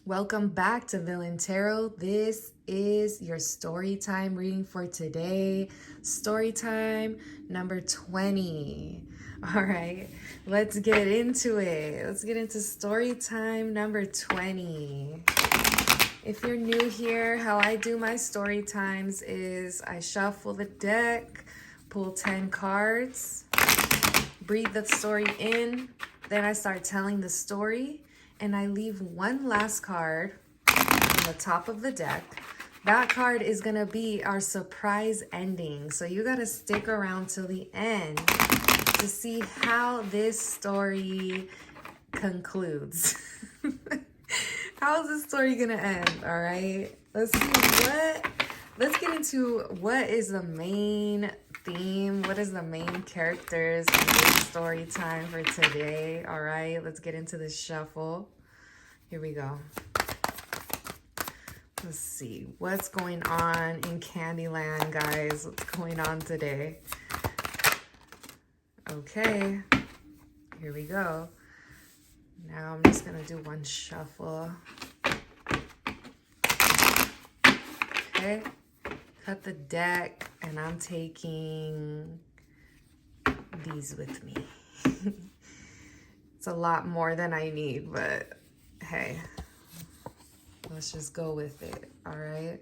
Welcome back to Villain Tarot. This is your story time reading for today. Story time number 20. All right, let's get into it. Let's get into story time number 20. If you're new here, how I do my story times is I shuffle the deck, pull 10 cards, breathe the story in, then I start telling the story, and I leave one last card on the top of the deck. That card is gonna be our surprise ending. So you gotta stick around till the end to see how this story concludes. How's this story gonna end? All right, let's get into what is the main theme, what is the main characters in this story time for today. All right, let's get into the shuffle. Here we go. Let's see what's going on in Candyland, guys. What's going on today? Okay, here we go. Now I'm just gonna do one shuffle. Okay, cut the deck, and I'm taking these with me. It's a lot more than I need, but hey, let's just go with it, all right?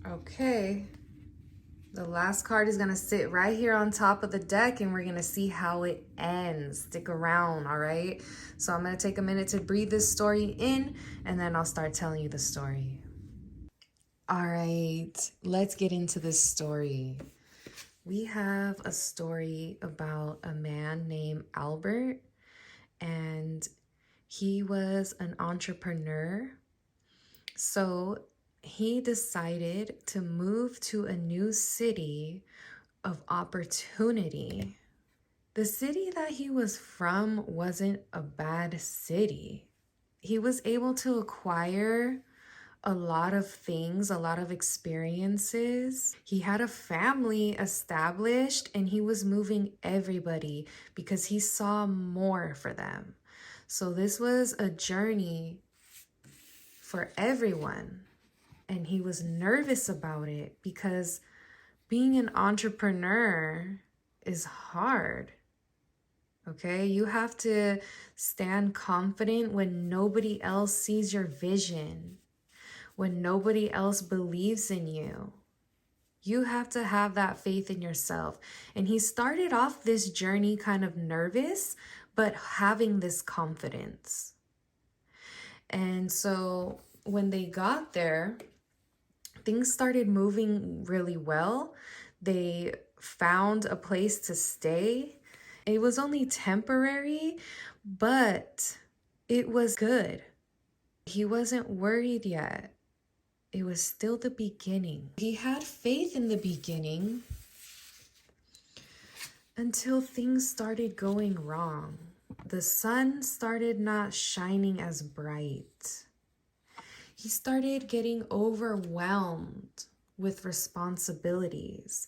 Okay, the last card is gonna sit right here on top of the deck, and we're gonna see how it ends. Stick around, all right? So I'm gonna take a minute to breathe this story in, and then I'll start telling you the story. All right, let's get into this story. We have a story about a man named Albert, and he was an entrepreneur. So he decided to move to a new city of opportunity. The city that he was from wasn't a bad city. He was able to acquire a lot of things, a lot of experiences. He had a family established, and he was moving everybody because he saw more for them. So this was a journey for everyone. And he was nervous about it because being an entrepreneur is hard. Okay, you have to stand confident when nobody else sees your vision, when nobody else believes in you. You have to have that faith in yourself. And he started off this journey kind of nervous, but having this confidence. And so when they got there, things started moving really well. They found a place to stay. It was only temporary, but it was good. He wasn't worried yet. It was still the beginning. He had faith in the beginning until things started going wrong. The sun started not shining as bright. He started getting overwhelmed with responsibilities.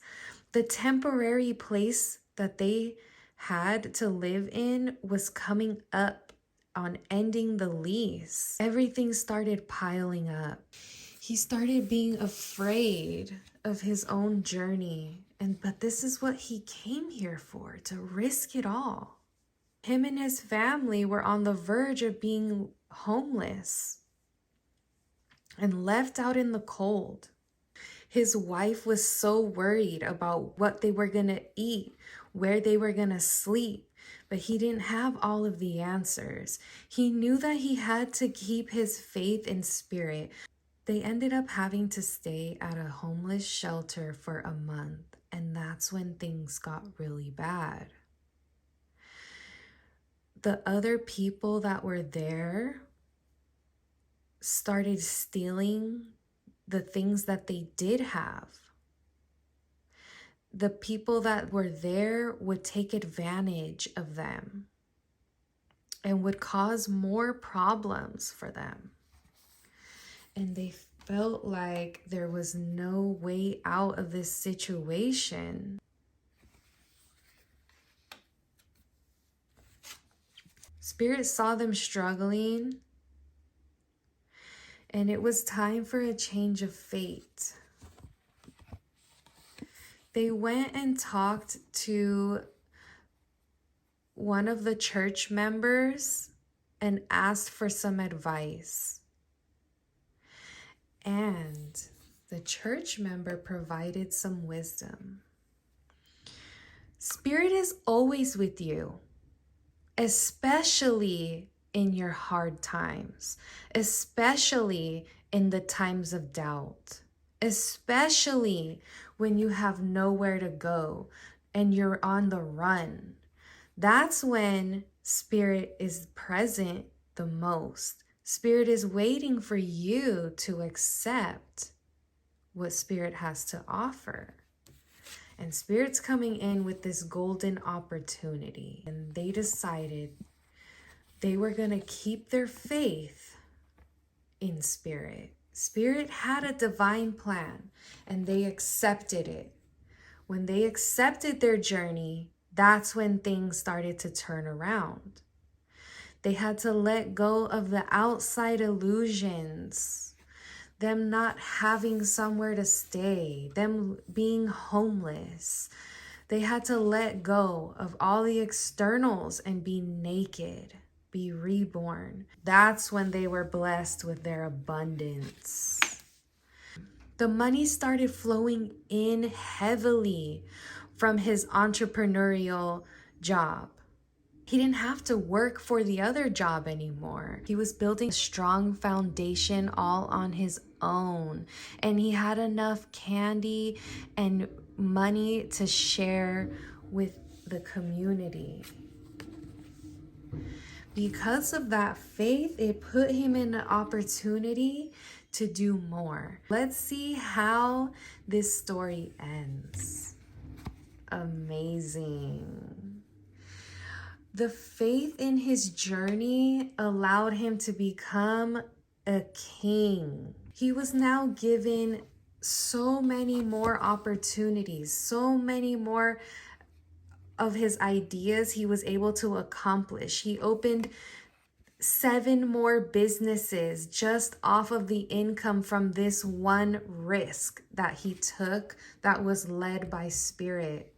The temporary place that they had to live in was coming up on ending the lease. Everything started piling up. He started being afraid of his own journey. But this is what he came here for, to risk it all. Him and his family were on the verge of being homeless and left out in the cold. His wife was so worried about what they were gonna eat, where they were gonna sleep, but he didn't have all of the answers. He knew that he had to keep his faith and spirit. They ended up having to stay at a homeless shelter for a month, and that's when things got really bad. The other people that were there started stealing the things that they did have. The people that were there would take advantage of them and would cause more problems for them. And they felt like there was no way out of this situation. Spirit saw them struggling, and it was time for a change of fate. They went and talked to one of the church members and asked for some advice. And the church member provided some wisdom. Spirit is always with you, especially in your hard times, especially in the times of doubt, especially when you have nowhere to go and you're on the run. That's when Spirit is present the most. Spirit is waiting for you to accept what Spirit has to offer. And Spirit's coming in with this golden opportunity. And they decided they were going to keep their faith in Spirit. Spirit had a divine plan, and they accepted it. When they accepted their journey, that's when things started to turn around. They had to let go of the outside illusions, them not having somewhere to stay, them being homeless. They had to let go of all the externals and be naked, be reborn. That's when they were blessed with their abundance. The money started flowing in heavily from his entrepreneurial job. He didn't have to work for the other job anymore. He was building a strong foundation all on his own. And he had enough candy and money to share with the community. Because of that faith, it put him in an opportunity to do more. Let's see how this story ends. Amazing. The faith in his journey allowed him to become a king. He was now given so many more opportunities, so many more of his ideas he was able to accomplish. He opened 7 more businesses just off of the income from this one risk that he took that was led by Spirit.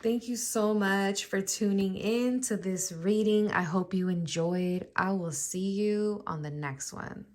Thank you so much for tuning in to this reading. I hope you enjoyed. I will see you on the next one.